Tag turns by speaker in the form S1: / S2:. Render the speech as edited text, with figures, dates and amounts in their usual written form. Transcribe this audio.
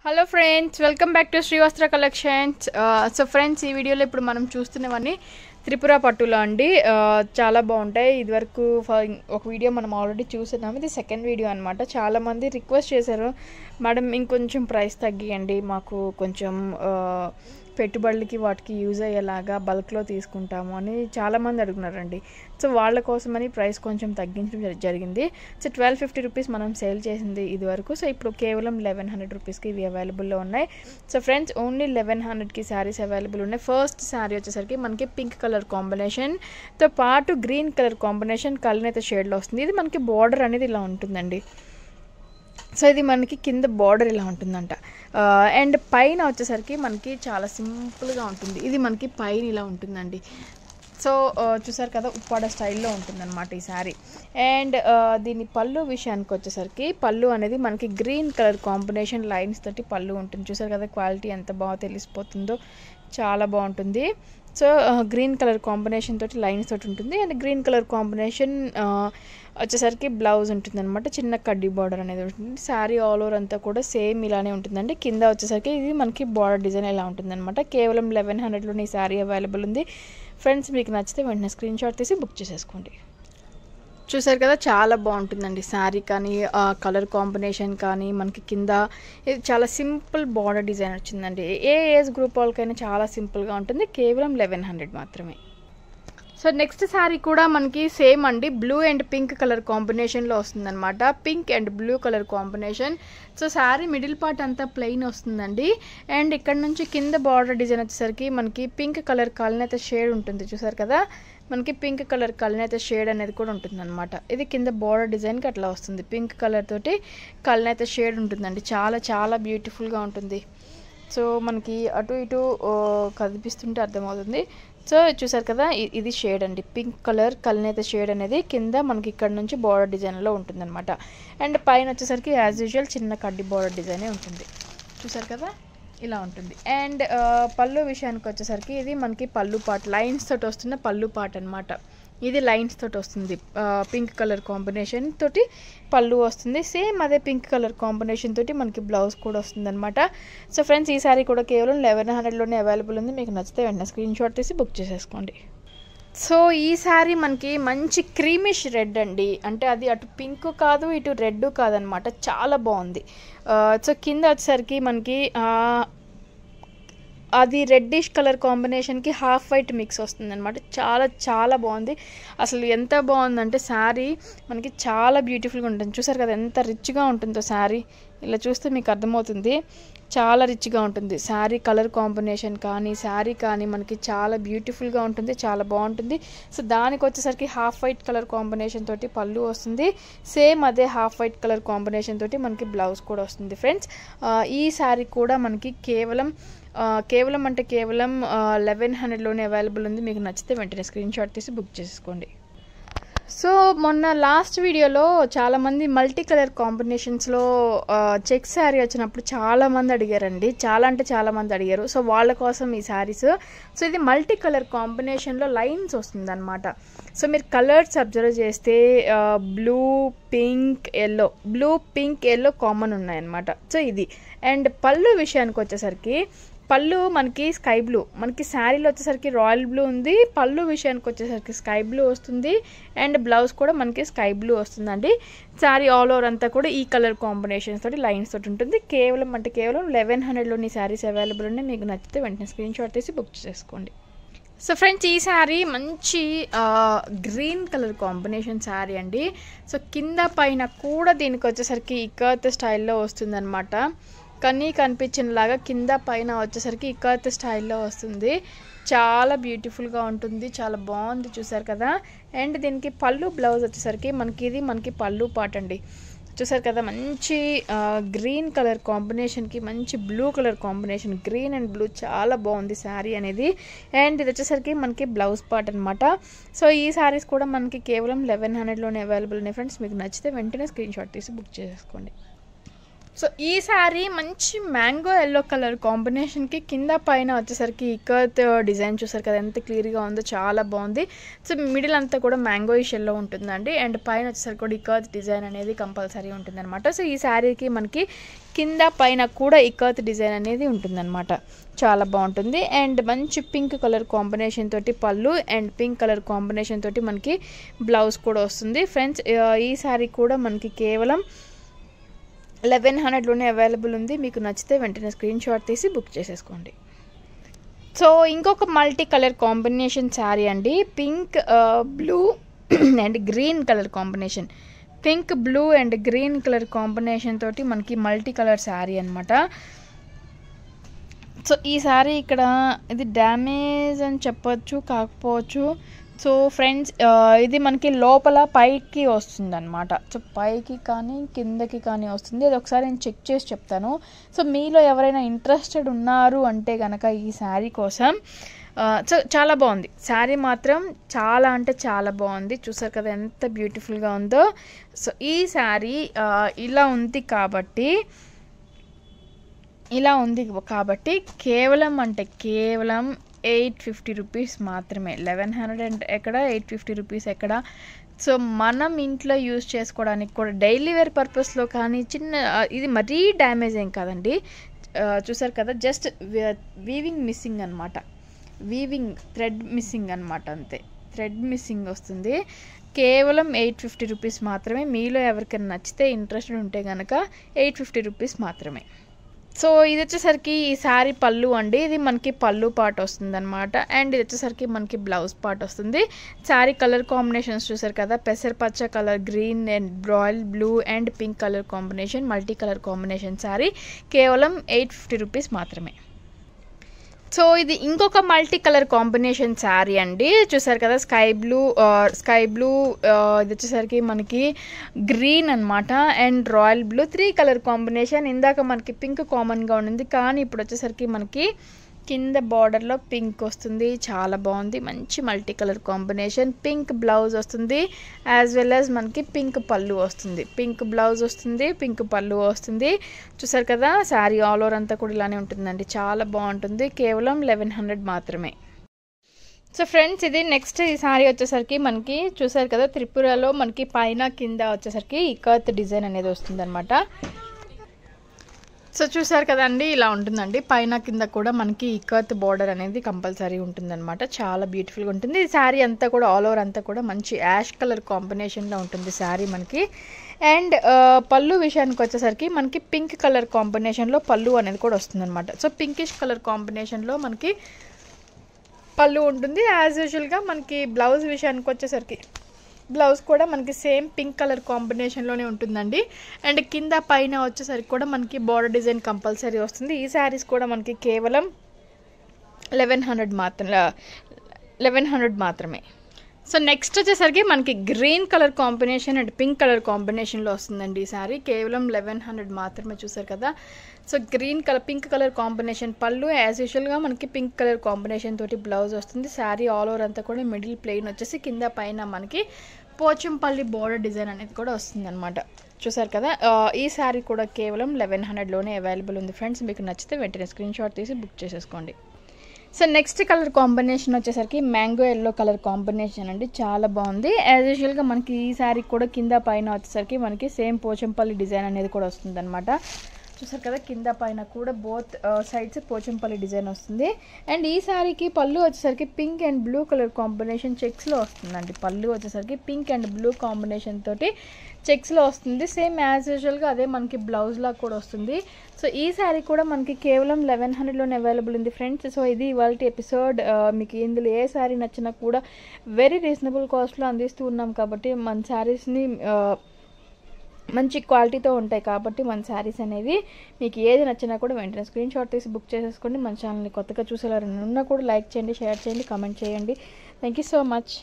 S1: Hello friends, welcome back to Srivastra collections. So friends, ఈ వీడియోలో ఇప్పుడు మనం చూస్తున్నవన్నీ త్రిపుర పట్టులో అండి. చాలా బాగుంటాయి. ఇదివరకు ఒక వీడియో మనం ఆల్రెడీ చూస్తున్నాము. ఇది సెకండ్ వీడియో అనమాట. చాలామంది రిక్వెస్ట్ చేశారు, మేడం ఇంకొంచెం ప్రైస్ తగ్గియండి, మాకు కొంచెం పెట్టుబడులకి వాటికి యూజ్ అయ్యేలాగా బల్క్లో తీసుకుంటాము అని చాలామంది అడుగుతున్నారండి. సో వాళ్ళ కోసమని ప్రైస్ కొంచెం తగ్గించడం జరిగింది. సో 1250 రూపీస్ మనం సేల్ చేసింది ఇది వరకు. సో ఇప్పుడు కేవలం 1100 రూపీస్కి ఇవి అవైలబుల్లో ఉన్నాయి. సో ఫ్రెండ్స్, ఓన్లీ 1100కి శారీస్ అవైలబుల్ ఉన్నాయి. ఫస్ట్ శారీ వచ్చేసరికి మనకి పింక్ కలర్ కాంబినేషన్తో పాటు గ్రీన్ కలర్ కాంబినేషన్ కలనేత షేడ్లో వస్తుంది. ఇది మనకి బార్డర్ అనేది ఇలా ఉంటుందండి. సో ఇది మనకి కింద బార్డర్ ఇలా ఉంటుందంట. అండ్ పైన వచ్చేసరికి మనకి చాలా సింపుల్గా ఉంటుంది. ఇది మనకి పైన ఇలా ఉంటుందండి. సో చూసారు కదా, ఉప్పాడ స్టైల్లో ఉంటుందన్నమాట ఈ శారీ. అండ్ దీని పళ్ళు విషయానికి వచ్చేసరికి పళ్ళు అనేది మనకి గ్రీన్ కలర్ కాంబినేషన్ లైన్స్ తోటి పళ్ళు ఉంటుంది. చూసారు కదా, క్వాలిటీ ఎంత బాగా తెలిసిపోతుందో, చాలా బాగుంటుంది. సో గ్రీన్ కలర్ కాంబినేషన్ తోటి లైన్స్ తోటి ఉంటుంది. అండ్ గ్రీన్ కలర్ కాంబినేషన్ వచ్చేసరికి బ్లౌజ్ ఉంటుంది అనమాట. చిన్న కడ్డీ బార్డర్ అనేది ఉంటుంది. శారీ ఆల్ ఓవర్ అంతా కూడా సేమ్ ఇలానే ఉంటుందండి. కింద వచ్చేసరికి ఇది మనకి బార్డర్ డిజైన్ ఇలా ఉంటుందన్నమాట. కేవలం 1100లోనే ఈ శారీ అవైలబుల్ ఉంది. ఫ్రెండ్స్, మీకు నచ్చితే వెంటనే స్క్రీన్ షాట్ తీసి బుక్ చేసేసుకోండి. చూసారు కదా, చాలా బాగుంటుందండి శారీ కానీ కలర్ కాంబినేషన్ కానీ. మనకి కింద ఇది చాలా సింపుల్ బార్డర్ డిజైన్ వచ్చిందండి. ఏ ఏజ్ గ్రూప్ వాళ్ళకైనా చాలా సింపుల్గా ఉంటుంది. కేవలం 1100 మాత్రమే. సో నెక్స్ట్ శారీ కూడా మనకి సేమ్ అండి. బ్లూ అండ్ పింక్ కలర్ కాంబినేషన్లో వస్తుందన్నమాట. Pink and blue colour combination. So sari middle part అంతా ప్లెయిన్ వస్తుందండి. అండ్ ఇక్కడ నుంచి కింద బార్డర్ డిజైన్ వచ్చేసరికి మనకి పింక్ కలర్ కలనేత షేడ్ ఉంటుంది. చూసారు కదా, మనకి పింక్ కలర్ కలనేత షేడ్ అనేది కూడా ఉంటుందన్నమాట. ఇది కింద బార్డర్ డిజైన్కి అట్లా వస్తుంది. పింక్ కలర్ తోటి కలనేత షేడ్ ఉంటుందండి. చాలా చాలా బ్యూటిఫుల్గా ఉంటుంది. సో మనకి అటు ఇటు కనిపిస్తుంటే అర్థమవుతుంది. సో చూసారు కదా, ఇది షేడ్ అండి. పింక్ కలర్ కలనేత షేడ్ అనేది కింద మనకి ఇక్కడ నుంచి బార్డర్ డిజైన్లో ఉంటుందన్నమాట. అండ్ పైన వచ్చేసరికి యాజ్ యూజువల్ చిన్న కడ్డీ బార్డర్ డిజైనే ఉంటుంది. చూసారు కదా, ఇలా ఉంటుంది. అండ్ పళ్ళు విషయానికి వచ్చేసరికి ఇది మనకి పళ్ళు పాట్ లైన్స్ తోటి వస్తున్న పళ్ళు పాట్ అనమాట. ఇది లైన్స్ తోటి వస్తుంది. పింక్ కలర్ కాంబినేషన్ తోటి పళ్ళు వస్తుంది. సేమ్ అదే పింక్ కలర్ కాంబినేషన్ తోటి మనకి బ్లౌజ్ కూడా వస్తుంది అనమాట. సో ఫ్రెండ్స్, ఈ సారీ కూడా కేవలం 1100లోనే అవైలబుల్ ఉంది. మీకు నచ్చితే వెంటనే స్క్రీన్ షాట్ తీసి బుక్ చేసేసుకోండి. సో ఈ శారీ మనకి మంచి క్రీమిష్ రెడ్ అండి. అంటే అది అటు పింక్ కాదు, ఇటు రెడ్ కాదనమాట. చాలా బాగుంది. సో కింద వచ్చేసరికి మనకి అది రెడ్డిష్ కలర్ కాంబినేషన్కి హాఫ్ వైట్ మిక్స్ వస్తుంది అనమాట. చాలా చాలా బాగుంది. అసలు ఎంత బాగుందంటే శారీ మనకి చాలా బ్యూటిఫుల్గా ఉంటుంది. చూసారు కదా ఎంత రిచ్గా ఉంటుందో శారీ. ఇలా చూస్తే మీకు అర్థమవుతుంది, చాలా రిచ్గా ఉంటుంది. శారీ కలర్ కాంబినేషన్ కానీ శారీ కానీ మనకి చాలా బ్యూటిఫుల్గా ఉంటుంది, చాలా బాగుంటుంది. సో దానికి వచ్చేసరికి హాఫ్ వైట్ కలర్ కాంబినేషన్ తోటి పళ్ళు వస్తుంది. సేమ్ అదే హాఫ్ వైట్ కలర్ కాంబినేషన్ తోటి మనకి బ్లౌజ్ కూడా వస్తుంది. ఫ్రెండ్స్, ఈ శారీ కూడా మనకి కేవలం 1100లోనే అవైలబుల్ ఉంది. మీకు నచ్చితే వెంటనే స్క్రీన్ షాట్ తీసి బుక్ చేసుకోండి. సో మొన్న లాస్ట్ వీడియోలో చాలామంది మల్టీ కలర్ కాంబినేషన్స్లో చెక్ శారీ వచ్చినప్పుడు చాలామంది అడిగారండి. చాలా అంటే చాలామంది అడిగారు. సో వాళ్ళ కోసం ఈ శారీస్. సో ఇది మల్టీ కలర్ కాంబినేషన్లో లైన్స్ వస్తుంది అనమాట. సో మీరు కలర్స్ అబ్జర్వ్ చేస్తే బ్లూ పింక్ ఎల్లో కామన్ ఉన్నాయన్నమాట. సో ఇది. అండ్ పళ్ళు విషయానికి వచ్చేసరికి పళ్ళు మనకి స్కై బ్లూ, మనకి శారీలో వచ్చేసరికి రాయల్ బ్లూ ఉంది. పళ్ళు విషయానికి వచ్చేసరికి స్కై బ్లూ వస్తుంది. అండ్ బ్లౌజ్ కూడా మనకి స్కై బ్లూ వస్తుందండి. శారీ ఆల్ ఓవర్ అంతా కూడా ఈ కలర్ కాంబినేషన్స్ తోటి లైన్స్ తోటి ఉంటుంది. కేవలం 1100లోని శారీస్ అవైలబుల్ ఉన్నాయి. మీకు నచ్చితే వెంటనే స్క్రీన్ షాట్ తీసి బుక్ చేసుకోండి. సో ఫ్రెండ్స్, ఈ శారీ మంచి గ్రీన్ కలర్ కాంబినేషన్ శారీ అండి. సో కింద పైన కూడా దీనికి వచ్చేసరికి ఇక్కత్ స్టైల్లో వస్తుందన్నమాట. కనిపించినలాగా కింద పైన వచ్చేసరికి ఇక్కత్ స్టైల్లో వస్తుంది. చాలా బ్యూటిఫుల్గా ఉంటుంది, చాలా బాగుంది. చూసారు కదా. అండ్ దీనికి పళ్ళు బ్లౌజ్ వచ్చేసరికి మనకి పళ్ళు పాట అండి. చూసారు కదా, మంచి గ్రీన్ కలర్ కాంబినేషన్కి మంచి blue colour combination, green and blue చాలా బాగుంది శారీ అనేది. అండ్ ఇది వచ్చేసరికి మనకి బ్లౌజ్ పార్ట్ అనమాట. సో ఈ శారీస్ కూడా మనకి కేవలం 1100లోనే అవైలబుల్ ఉన్నాయి. ఫ్రెండ్స్, మీకు నచ్చితే వెంటనే స్క్రీన్ షాట్ తీసి బుక్ చేసుకోండి. సో ఈ శారీ మంచి మ్యాంగో ఎల్లో కలర్ కాంబినేషన్కి కింద పైన వచ్చేసరికి ఇక్కత్ డిజైన్ చూసారు కదా ఎంత క్లియర్గా ఉందో, చాలా బాగుంది. సో మిడిల్ అంతా కూడా మ్యాంగో షెల్లో ఉంటుందండి. అండ్ పైన వచ్చేసరికి కూడా ఇక్కత్ డిజైన్ అనేది కంపల్సరీ ఉంటుందన్నమాట. సో ఈ శారీకి మనకి కింద పైన కూడా ఇక్కత్ డిజైన్ అనేది ఉంటుందన్నమాట. చాలా బాగుంటుంది. అండ్ మంచి పింక్ కలర్ కాంబినేషన్ తోటి పళ్ళు అండ్ పింక్ కలర్ కాంబినేషన్ తోటి మనకి బ్లౌజ్ కూడా వస్తుంది. ఫ్రెండ్స్ ఈ శారీ కూడా మనకి కేవలం 1100లోనే అవైలబుల్ ఉంది. మీకు నచ్చితే వెంటనే స్క్రీన్ షాట్ తీసి బుక్ చేసేసుకోండి. సో ఇంకొక మల్టీ కలర్ కాంబినేషన్ శారీ అండి. Pink blue and green colour combination. Pink blue and green colour combination తోటి మనకి మల్టీ కలర్ శారీ అనమాట. సో ఈ శారీ ఇక్కడ ఇది డ్యామేజ్ అని చెప్పొచ్చు, కాకపోవచ్చు. సో ఫ్రెండ్స్ ఇది మనకి లోపల పైకి వస్తుంది అనమాట. సో పైకి కానీ కిందకి కానీ వస్తుంది. అది ఒకసారి నేను చెక్ చేసి చెప్తాను. సో మీలో ఎవరైనా ఇంట్రెస్టెడ్ ఉన్నారు అంటే కనుక ఈ శారీ కోసం సో చాలా బాగుంది శారీ మాత్రం, చాలా అంటే చాలా బాగుంది. చూసారు కదా ఎంత బ్యూటిఫుల్గా ఉందో. సో ఈ శారీ ఇలా ఉంది కాబట్టి కేవలం అంటే కేవలం 850 రూపీస్ మాత్రమే. 1100 అంటే ఎక్కడ, 850 రూపీస్ ఎక్కడ. సో మనం ఇంట్లో యూజ్ చేసుకోవడానికి కూడా డైలీ వేర్ పర్పస్లో కానీ చిన్న ఇది మరీ డ్యామేజ్ ఏం కాదండి. చూసారు కదా జస్ట్ వీవింగ్ మిస్సింగ్ అనమాట, వీవింగ్ థ్రెడ్ మిస్సింగ్ అనమాట, అంతే. థ్రెడ్ మిస్సింగ్ వస్తుంది. కేవలం 850 రూపీస్ మాత్రమే. మీలో ఎవరికైనా నచ్చితే ఇంట్రెస్టెడ్ ఉంటే కనుక 850 రూపీస్ మాత్రమే. సో ఇది వచ్చేసరికి ఈ శారీ పళ్ళు అండి. ఇది మనకి పళ్ళు పార్ట్ వస్తుంది అనమాట. అండ్ ఇది వచ్చేసరికి మనకి బ్లౌజ్ పార్ట్ వస్తుంది. శారీ కలర్ కాంబినేషన్స్ చూసారు కదా, పెసరపచ్చ colour, green and royal blue and pink colour combination, multi colour combination sari ఇది 850 రూపీస్ మాత్రమే. సో ఇది ఇంకొక మల్టీ కలర్ కాంబినేషన్ శారీ అండి. చూసారు కదా స్కై బ్లూ ఇది వచ్చేసరికి మనకి గ్రీన్ అనమాట and royal blue 3 colour combination. ఇందాక మనకి పింక్ కామన్గా ఉండింది, కానీ ఇప్పుడు వచ్చేసరికి మనకి కింద బార్డర్లో పింక్ వస్తుంది. చాలా బాగుంది, మంచి multi colour combination. Pink blouse వస్తుంది యాజ్ వెల్ యాజ్ మనకి పింక్ పళ్ళు వస్తుంది. పింక్ బ్లౌజ్ వస్తుంది, పింక్ పళ్ళు వస్తుంది. చూసారు కదా శారీ ఆల్ ఓవర్ అంతా కూడా ఇలానే ఉంటుందండి. చాలా బాగుంటుంది. కేవలం 1100 మాత్రమే. సో ఫ్రెండ్స్ ఇది నెక్స్ట్ ఈ శారీ వచ్చేసరికి మనకి చూసారు కదా త్రిపురలో మనకి పైన కింద వచ్చేసరికి ఇక్కత్ డిజైన్ అనేది వస్తుంది అనమాట. సో చూసారు కదండి ఇలా ఉంటుందండి. పైన కింద కూడా మనకి ఇక్కత్ బార్డర్ అనేది కంపల్సరీ ఉంటుందన్నమాట. చాలా బ్యూటిఫుల్గా ఉంటుంది. ఈ శారీ అంతా కూడా ఆల్ ఓవర్ అంతా కూడా మంచి యాష్ కలర్ కాంబినేషన్లో ఉంటుంది శారీ మనకి. అండ్ పళ్ళు విషయానికి వచ్చేసరికి మనకి పింక్ కలర్ కాంబినేషన్లో పళ్ళు అనేది కూడా వస్తుందన్నమాట. సో పింకిష్ కలర్ కాంబినేషన్లో మనకి పళ్ళు ఉంటుంది. యాజ్ యూజువల్గా మనకి బ్లౌజ్ విషయానికి వచ్చేసరికి బ్లౌజ్ కూడా మనకి సేమ్ పింక్ కలర్ కాంబినేషన్లోనే ఉంటుందండి. అండ్ కింద పైన వచ్చేసరికి కూడా మనకి బార్డర్ డిజైన్ కంపల్సరీ వస్తుంది. ఈ శారీస్ కూడా మనకి కేవలం 1100 మాత్రమే. సో నెక్స్ట్ వచ్చేసరికి మనకి green colour combination and pink colour కాంబినేషన్లో వస్తుందండి ఈ శారీ. కేవలం 1100 మాత్రమే. చూసారు కదా సో పింక్ కలర్ కాంబినేషన్ పళ్ళు యాజ్ యూజువల్గా మనకి పింక్ కలర్ కాంబినేషన్ తోటి బ్లౌజ్ వస్తుంది. శారీ ఆల్ ఓవర్ అంతా కూడా మిడిల్ ప్లెయిన్ వచ్చేసి కింద పైన మనకి పోచంపల్లి బోర్డర్ డిజైన్ అనేది కూడా వస్తుంది అనమాట. చూసారు కదా ఈ శారీ కూడా కేవలం 1100లోనే అవైలబుల్ ఉంది ఫ్రెండ్స్. మీకు నచ్చితే వెంటనే స్క్రీన్ షాట్ తీసి బుక్ చేసేసుకోండి. సో నెక్స్ట్ కలర్ కాంబినేషన్ వచ్చేసరికి మ్యాంగో ఎల్లో కలర్ కాంబినేషన్ అండి. చాలా బాగుంది. యాజ్ యూజువల్గా మనకి ఈ శారీ కూడా కింద పైన వచ్చేసరికి మనకి సేమ్ పోచంపల్లి డిజైన్ అనేది కూడా వస్తుంది అనమాట. చూసారు కదా కింద పైన కూడా బోత్ సైడ్స్ పోచంపల్లి డిజైన్ వస్తుంది. అండ్ ఈ శారీకి పళ్ళు వచ్చేసరికి pink and blue colour combination చెక్స్లో వస్తుందండి. పళ్ళు వచ్చేసరికి పింక్ అండ్ బ్లూ కాంబినేషన్ తోటి చెక్స్లో వస్తుంది. సేమ్ యాజ్ యూజువల్గా అదే మనకి బ్లౌజ్ లాగా కూడా వస్తుంది. సో ఈ శారీ కూడా మనకి కేవలం 1100లోనే అవైలబుల్ ఉంది ఫ్రెండ్స్. సో ఇది ఇవాళ ఎపిసోడ్. మీకు ఇందులో ఏ శారీ నచ్చినా కూడా వెరీ రీజనబుల్ కాస్ట్లో అందిస్తూ ఉన్నాం కాబట్టి మన శారీస్ని మంచి క్వాలిటీతో ఉంటాయి కాబట్టి మన శారీస్ అనేవి మీకు ఏది నచ్చినా కూడా వెంటనే స్క్రీన్ షాట్ తీసి బుక్ చేసేసుకోండి. మన ఛానల్ని కొత్తగా చూసేవారు ఉన్నా కూడా లైక్ చేయండి, షేర్ చేయండి, కామెంట్ చేయండి. Thank you so much.